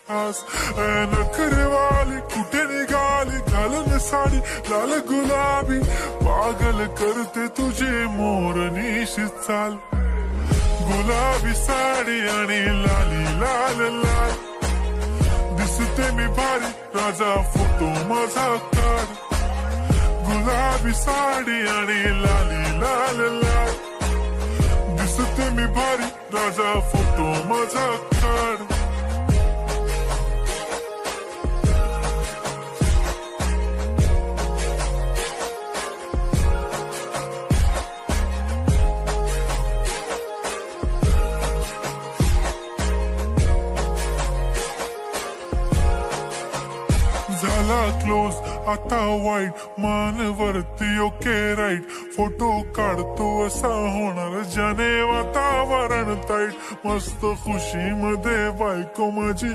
आस नखरेवाली कुठे निघाली घालून साडी लाल गुलाबी पागल करते तुझे मोरनीशी चाल गुलाबी साडी आणि लाली लाल लाल दिसते मी भारी राजा फोटो माझा काढ गुलाबी साडी आणि लाली लाल लाल दिसते मी भारी राजा फोटो माझा काढ झाला क्लोज आता वाईट मान वरती ओके राईट फोटो काढतो असा होणार ज्याने वातावरण ताईट मस्त खुशी मध्ये बायको माझी